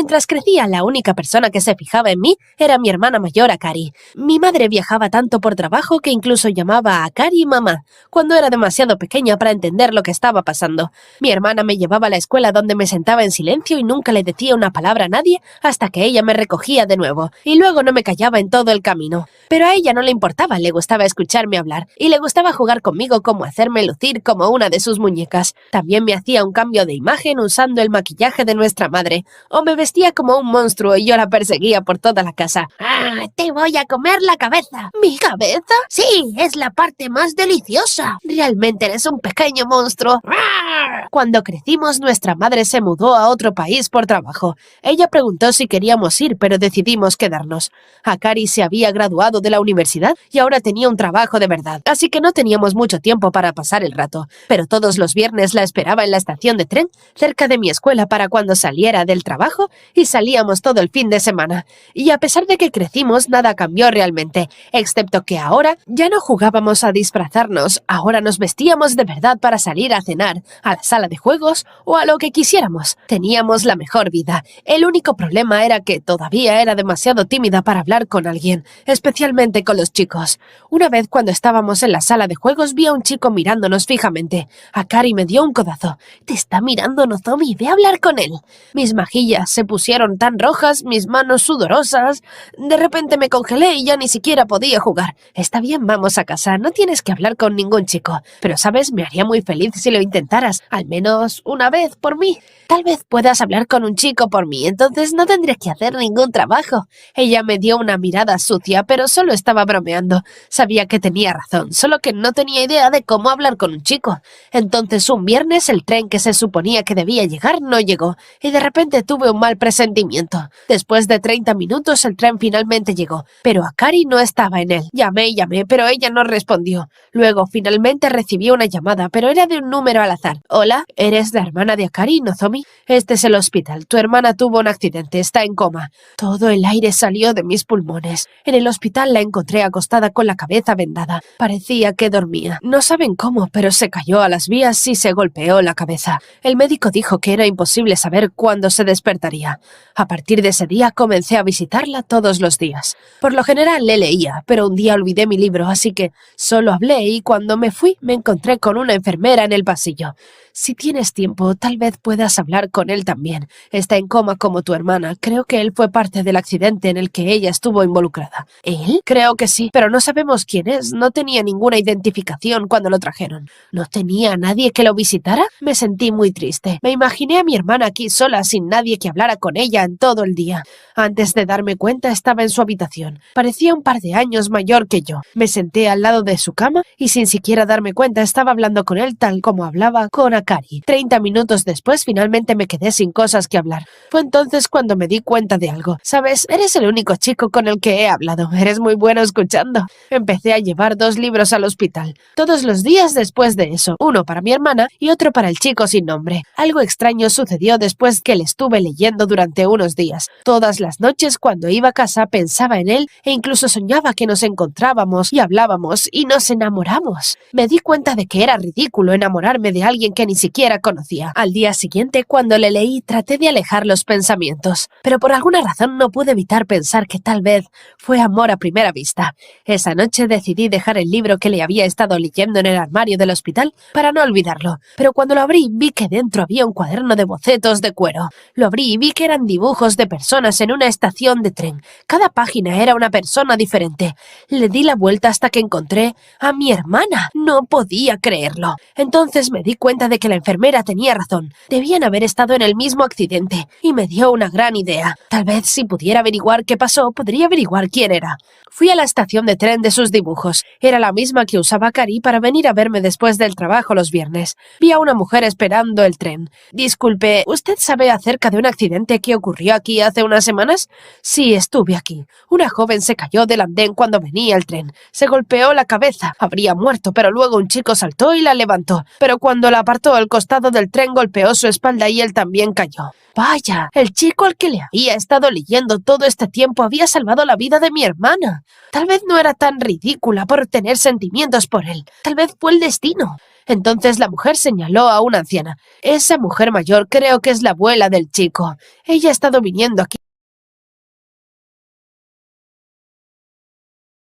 Mientras crecía, la única persona que se fijaba en mí era mi hermana mayor, Akari. Mi madre viajaba tanto por trabajo que incluso llamaba a Akari mamá, cuando era demasiado pequeña para entender lo que estaba pasando. Mi hermana me llevaba a la escuela donde me sentaba en silencio y nunca le decía una palabra a nadie hasta que ella me recogía de nuevo, y luego no me callaba en todo el camino. Pero a ella no le importaba, le gustaba escucharme hablar, y le gustaba jugar conmigo como hacerme lucir como una de sus muñecas. También me hacía un cambio de imagen usando el maquillaje de nuestra madre, o me vestía como un monstruo y yo la perseguía por toda la casa. ¡Ah, te voy a comer la cabeza! ¿Mi cabeza? Sí, es la parte más deliciosa. Realmente eres un pequeño monstruo. ¡Rar! Cuando crecimos, nuestra madre se mudó a otro país por trabajo. Ella preguntó si queríamos ir, pero decidimos quedarnos. Akari se había graduado de la universidad y ahora tenía un trabajo de verdad, así que no teníamos mucho tiempo para pasar el rato. Pero todos los viernes la esperaba en la estación de tren, cerca de mi escuela para cuando saliera del trabajo, y salíamos todo el fin de semana. Y a pesar de que crecimos, nada cambió realmente, excepto que ahora ya no jugábamos a disfrazarnos, ahora nos vestíamos de verdad para salir a cenar, a la sala de juegos o a lo que quisiéramos. Teníamos la mejor vida. El único problema era que todavía era demasiado tímida para hablar con alguien, especialmente con los chicos. Una vez cuando estábamos en la sala de juegos vi a un chico mirándonos fijamente. Akari me dio un codazo. «Te está mirando, Nozomi, ve a hablar con él». Mis mejillas se pusieron tan rojas, mis manos sudorosas. De repente me congelé y ya ni siquiera podía jugar. «Está bien, vamos a casa, no tienes que hablar con ningún chico. Pero, ¿sabes? Me haría muy feliz si lo intentaras, al menos una vez por mí. Tal vez puedas hablar con un chico por mí, entonces no tendré que hacer ningún trabajo». Ella me dio una mirada sucia, pero solo estaba bromeando. Sabía que tenía razón, solo que no tenía idea de cómo hablar con un chico. Entonces un viernes el tren que se suponía que debía llegar no llegó, y de repente tuve un mal presentimiento. Después de 30 minutos el tren finalmente llegó, pero Akari no estaba en él. Llamé y llamé, pero ella no respondió. Luego finalmente recibí una llamada, pero era de un número al azar. «Hola, ¿eres la hermana de Akari, Nozomi? Este es el hospital. Tu hermana tuvo un accidente, está en coma». Todo el aire salió de mis pulmones. En el hospital la encontré acostada con la cabeza vendada. Parecía que dormía. No saben cómo, pero se cayó a las vías y se golpeó la cabeza. El médico dijo que era imposible saber cuándo se despertaría. A partir de ese día comencé a visitarla todos los días. Por lo general le leía, pero un día olvidé mi libro, así que solo hablé y cuando me fui me encontré con una enfermera en el pasillo. «Si tienes tiempo, tal vez puedas hablar con él también. Está en coma como tu hermana. Creo que él fue parte del accidente en el que ella estuvo involucrada». «¿Él?» «Creo que sí, pero no sabemos quién es. No tenía ninguna identificación cuando lo trajeron». «¿No tenía a nadie que lo visitara?» Me sentí muy triste. Me imaginé a mi hermana aquí sola, sin nadie que hablara con ella en todo el día. Antes de darme cuenta estaba en su habitación. Parecía un par de años mayor que yo. Me senté al lado de su cama y sin siquiera darme cuenta estaba hablando con él tal como hablaba con Akari. 30 minutos después finalmente me quedé sin cosas que hablar. Fue entonces cuando me di cuenta de algo. «Sabes, eres el único chico con el que he hablado. Eres muy bueno escuchando». Empecé a llevar 2 libros al hospital. Todos los días después de eso. Uno para mi hermana y otro para el chico sin nombre. Algo extraño sucedió después que le estuve leyendo durante unos días. Todas las noches cuando iba a casa pensaba en él e incluso soñaba que nos encontrábamos y hablábamos y nos enamoramos. Me di cuenta de que era ridículo enamorarme de alguien que ni siquiera conocía. Al día siguiente, cuando le leí, traté de alejar los pensamientos, pero por alguna razón no pude evitar pensar que tal vez fue amor a primera vista. Esa noche decidí dejar el libro que le había estado leyendo en el armario del hospital para no olvidarlo, pero cuando lo abrí vi que dentro había un cuaderno de bocetos de cuero. Lo abrí y vi que eran dibujos de personas en una estación de tren. Cada página era una persona diferente. Le di la vuelta hasta que encontré a mi hermana. No podía creerlo. Entonces me di cuenta de que la enfermera tenía razón. Debían haber estado en el mismo accidente, y me dio una gran idea. Tal vez si pudiera averiguar qué pasó, podría averiguar quién era. Fui a la estación de tren de sus dibujos. Era la misma que usaba Akari para venir a verme después del trabajo los viernes. Vi a una mujer esperando el tren. «Disculpe, ¿usted sabe acerca de un accidente que ocurrió aquí hace unas semanas?» «Sí, estuve aquí. Una joven se cayó del andén cuando venía el tren. Se golpeó la cabeza. Habría muerto, pero luego un chico saltó y la levantó. Pero cuando la apartó pronto el costado del tren golpeó su espalda y él también cayó. Vaya, el chico al que le había estado leyendo todo este tiempo había salvado la vida de mi hermana. Tal vez no era tan ridícula por tener sentimientos por él. Tal vez fue el destino. Entonces la mujer señaló a una anciana. Esa mujer mayor creo que es la abuela del chico. Ella ha estado viniendo aquí